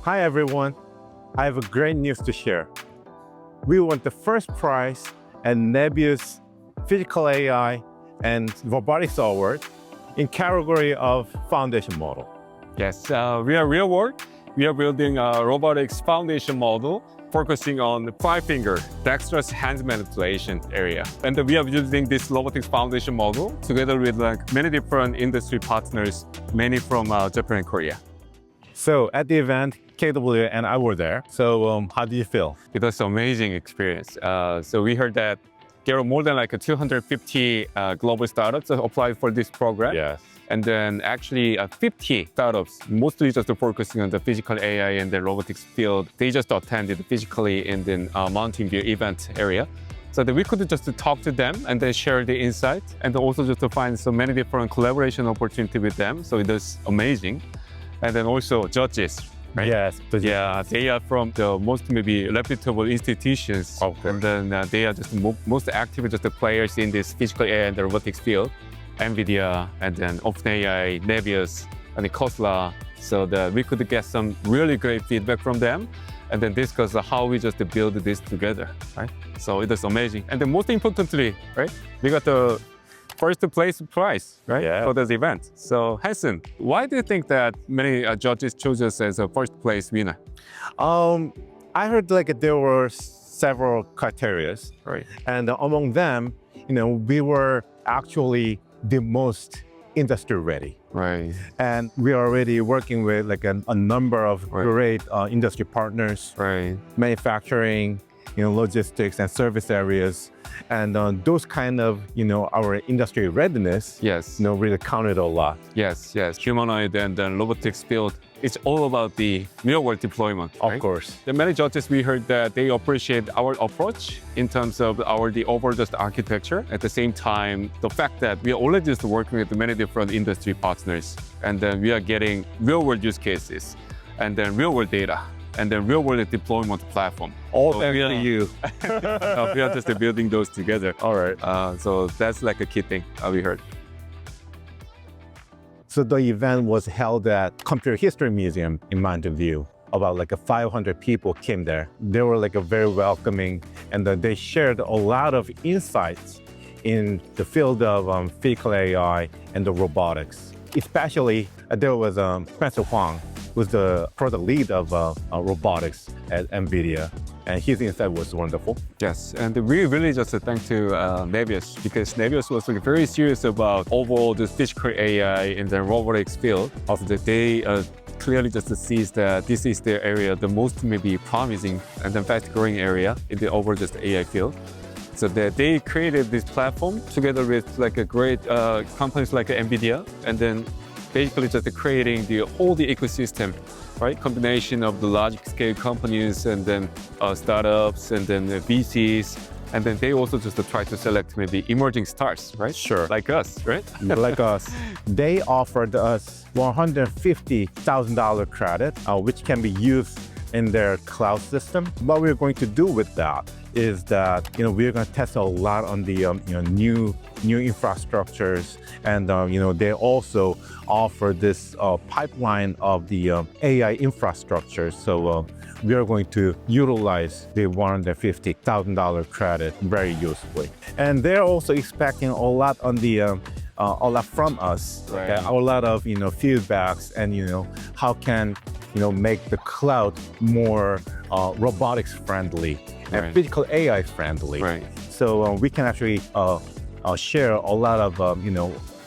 Hi everyone, I have a great news to share. We won the first prize at Nebius Physical AI and Robotics Award in category of foundation model. Yes, we are RLWRLD. We are building a robotics foundation model focusing on the 5-finger dexterous hand manipulation area. And we are using this robotics foundation model together with many different industry partners, many from Japan and Korea. So at the event, KW and I were there. So how do you feel? It was an amazing experience. So we heard that there are more than 250 global startups that applied for this program. Yes. And then actually 50 startups, mostly just focusing on the physical AI and the robotics field. They just attended physically in the Mountain View event area. So that we could just talk to them and then share the insight and also just to find so many different collaboration opportunity with them. So it was amazing. And then also judges, right? Yes. Yeah, they are from the most maybe reputable institutions. And then they are just most active just the players in this physical AI and the robotics field. NVIDIA, and then OpenAI, Nebius, and Tesla, so that we could get some really great feedback from them, and then discuss how we just build this together, right? So it is amazing. And then most importantly, right, we got the first place prize, right, for this event. So Hansen, why do you think that many judges chose us as a first place winner? I heard there were several criteria, Right. And among them, we were actually the most industry ready. Right. And we are already working with a number of great industry partners, Right. manufacturing, logistics and service areas. And those kind of, our industry readiness, Yes. really counted a lot. Yes, yes. Humanoid and then robotics field, it's all about the real-world deployment. Of right? course. The many judges, we heard that they appreciate our approach in terms of the overall just architecture. At the same time, the fact that we are already just working with many different industry partners, and then we are getting real-world use cases, and then real-world data, and then real-world deployment platform. All thanks to you. We are just building those together. All right. So that's a key thing we heard. So the event was held at Computer History Museum in Mountain View. About 500 people came there. They were very welcoming, and they shared a lot of insights in the field of physical AI and the robotics. Especially, there was Spencer Huang, who's the product lead of robotics at NVIDIA. And his insight was wonderful. Yes, and we really just thank to Nebius, because Nebius was very serious about overall this physical AI in the robotics field. Of the day, clearly just sees that this is the area the most maybe promising and then fast-growing area in the overall just AI field. So that they created this platform together with a great companies like NVIDIA, and then basically just creating the whole ecosystem, right? Combination of the large-scale companies and then startups and then VCs, and then they also just try to select maybe emerging stars, right? Sure. Like us, right? Like us. They offered us $150,000 credit, which can be used in their cloud system. What we're going to do with that is that we're going to test a lot on the new infrastructures, and they also offer this pipeline of the AI infrastructure. So we are going to utilize the $150,000 credit very usefully, and they're also expecting a lot on the a lot from us, right. A lot of feedbacks, and how can make the cloud more robotics friendly and physical AI friendly. Right. So we can actually share a lot of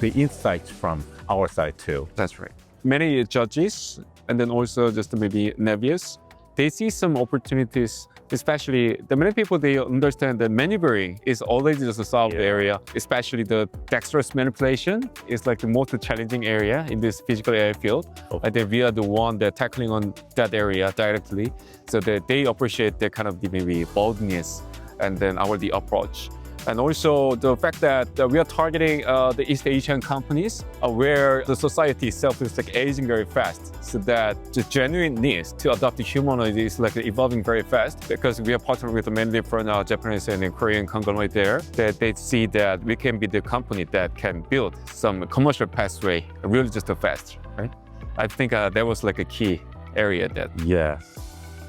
the insights from our side too. That's right. Many judges, and then also just maybe Nebius, they see some opportunities, especially the many people, they understand that maneuvering is already just a solved area, especially the dexterous manipulation is the most challenging area in this physical AI field. And then we are the one that tackling on that area directly, so that they appreciate the kind of the maybe boldness and then the approach. And also the fact that we are targeting the East Asian companies where the society itself is aging very fast, so that the genuine need to adopt the humanoid is evolving very fast, because we are partnering with many different Japanese and Korean conglomerate there, that they see that we can be the company that can build some commercial pathway really just fast, right? I think that was a key area that Yes.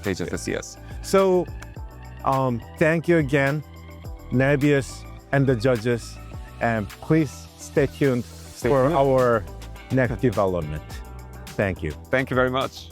they just see us. So, thank you again, Nebius and the judges, and please stay tuned for our next development. Thank you. Thank you very much.